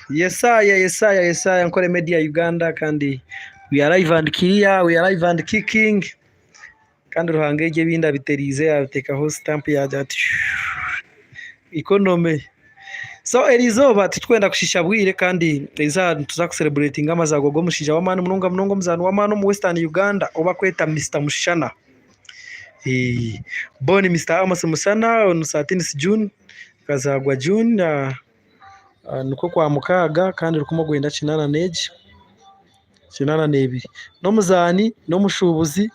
Yesaya Nkore Media Uganda kandi we are live and clear, we are live and kicking kandi ruhangeje binda biterize abitekaho stamp ya that economy. So elizoba tutwenda kushisha bwire kandi iza tuza celebrating amazago go mushija w'amani munonga muzana w'amani mu Western Uganda oba kweta Mr Mushana. Born Mr Amos Mushana on 13th June kazagwa June nuko kwa mukaga kandi rukumo gwenda kinana neji kinana nebiri no muzani no mushubuzi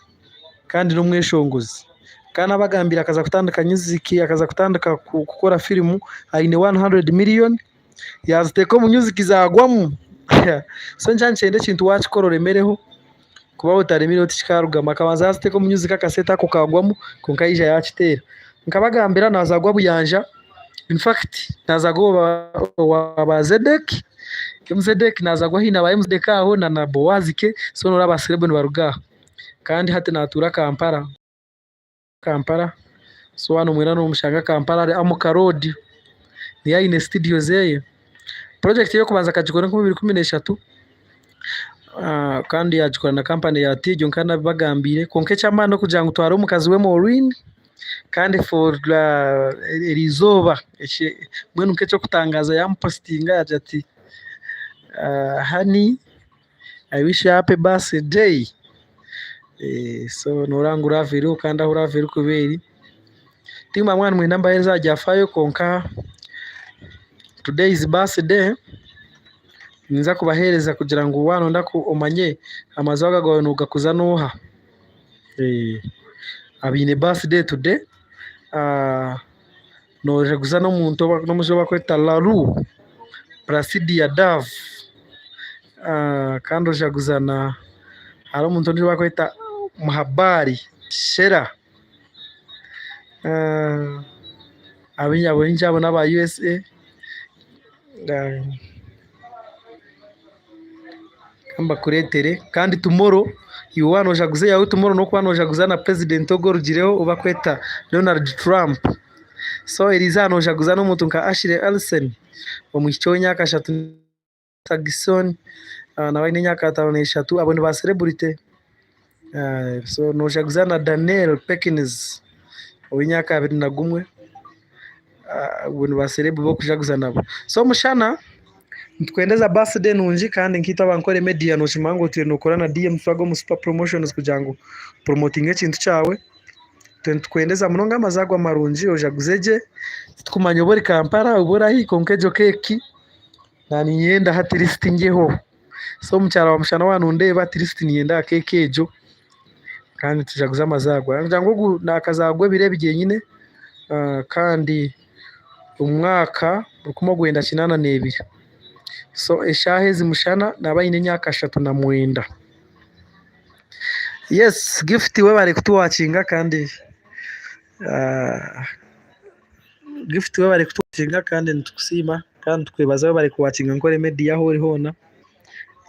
kandi no mweshongozi kana bagambira akaza kutandika music akaza kutandika gukora filmu aine 100 million yaziteko mu music zagwamu so njanchende kintu wachikorore kuba utaremire utishkarugama kabanza aziteko mu music akaseta ko kagwamu konkayija yachitera nkabagambira nazagwa buyanja. In fact nazago wa Zedek Zedek nazagwa hina ba Zedek aho na Boazike so nora baserebo ni baruga kandi hati natura Kampala so wano mwina no mushanga Kampala ari Amuka Road ni ya ine studio zeye project yo kubanza kajikora nko 2013 kandi yajikora na company ya Tijo nkana bagambire konke chamano kugira ngo tware umukazi we Maureen kandi for elizoba mwenu kecho kutangaza yampostinga yati honey I wish you happy birthday. So norangu ravero kanda uravero kuberi tima mwana mwe namba yeza jafayo konka today is birthday ninza kubahereza kugira ngo wano ndaku omanye amazaga gawe nugakuza noha abine birthday today noje guza no muntu no mujoba kweta Laru Prasidia Dav kandi oje guzana hari umuntu ndi bakweta Muhabari Shera abinyabo n'aba USA kamba kuretere kandi tomorrow iwano jaguze yawe tomorrow no kwano jaguza na president ogorugireho ubakweta Donald Trump. So elizano jaguza no muntu nka Ashley Elsen omuhichonya kashatu Tagison na wine nyaka 53 abone ba celebrity. So no jaguza na Daniel Pekins owinyaka 21 abone ba celebrity bo kujaguza nabo. So Mushana ntwendeza birthday nunji kandi nkita bankore media no shimango tire no korana DM twago mu super promotions kujango promoting ekintu cyawe twendeza munonga amazagwa marunji ojaguzeje tukumanyobori Kampala ubora hi konkejo keki nani nyenda hati listingeho. So mchara wa Mushana wanu ndeba ati listing yenda keke ejo kandi tujaguza amazagwa njango nakazagwe bire bigenyine kandi umwaka rukumo gwenda kinana nebiri. So eshahezi Mushana nabayine nyaka 39. Yes, gift we bari kutuwacinga kandi gift we bari kutuwacinga kandi ntukusima kandi twebaza we bari kuwacinga Nkore Media aho uri hona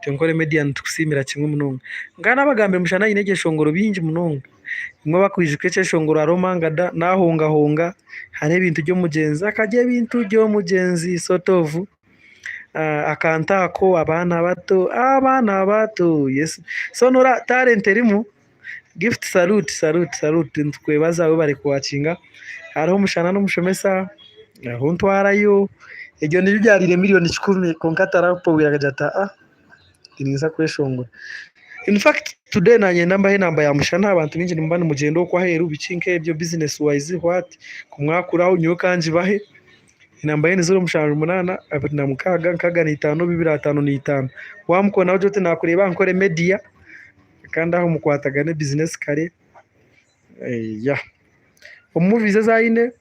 Nkore Media ntukusimira kimwe munonga ngana bagambe Mushana yinege shongoro bingi munonga imwe bakwijike cyo shongoro aromangada nahonga hari ibintu byo mugenzi akaje ibintu byo mugenzi sotovu akantako abana bato yes. So nora talent erimu gift salute ntwebaza we bari kuwacinga hariho Mushana no mushomesa aho ntwarayo ejo nibyarire miliyoni 10 konkatara powira gajata iniza kweshongora. In fact today nanye namba ya Mushana abantu bingi nimbana mugendo kwa heru bicinke byo business wise what kumwakuraho nyo kanji bahe inamba yene 08 286 255 wamukona ujote nakureba Nkore Media kandi aho mukwatagane business kare omuvize zaine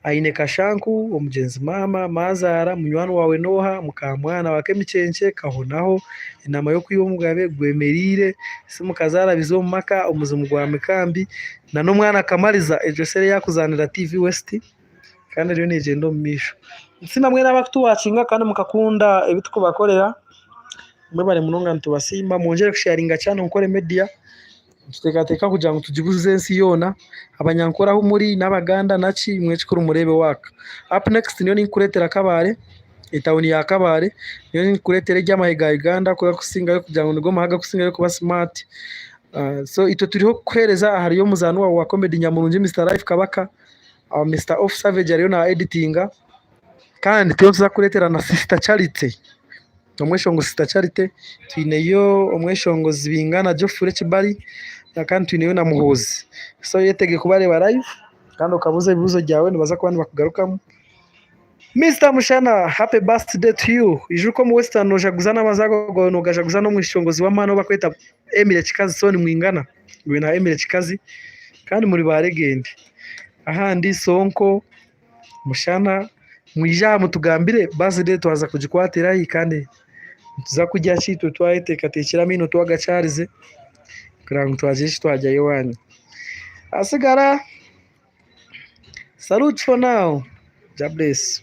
aine kashanku omugenzi mama mazara munywano wawe noha mukamwana wake micence kahonaho inama yo kuyumugabe gwemerire simukazara bizo maka umuzimu gwa mikambi na no mwana kamaliza ejo sere yakuzanira TV West kandi ryo negendo misho nsina mwe n'abatuwacinga kandi mukakunda ebituko bakorera mwe bari munonga ntubasimba mwongere kusharinga cyane Nkore Media tutekateka kugira ngo tugibuze ensi yona abanyankore aho muri n'abaganda naki mwekikuru murebe waka. Up next niyo ninkuretera Kabare, etawuni ya Kabare niyo ninkuretera ry'amahe ga Uganda kuba kusingayo kugira ngo nigo mahaga kusingayo kuba smart. So ito turiho kwereza hariyo muzano wa comedy Nyamurungi Mr Life Kabaka, Mr Off Savage ariyo na editinga, kandi tuyo tuzakuretera na Sister Charity. Omweshongo Sister Charity twineyo omweshongozi bingana Jofure Kibali kandi twineyo na Muhozi. So yetege kubareba live kandi ukabuza ibibuzo byawe nibaza ko bakugarukamo. Mr Mushana, happy birthday to you. Ijuko mu Western nojaguza n'amazago no gajaguza no mwishongozi wa mano bakweta Emile Chikazi Soni mwingana. Gwe na Emile Chikazi kandi muri ba legend. Ahandi Sonko Mushana mwija mutugambire birthday twaza kugikwatira iyi kandi tuza kujya cyitwe twahitekatekera mino twagacarize kugira ngo twaje twajya iwanyu. Asigara salute for now. God bless.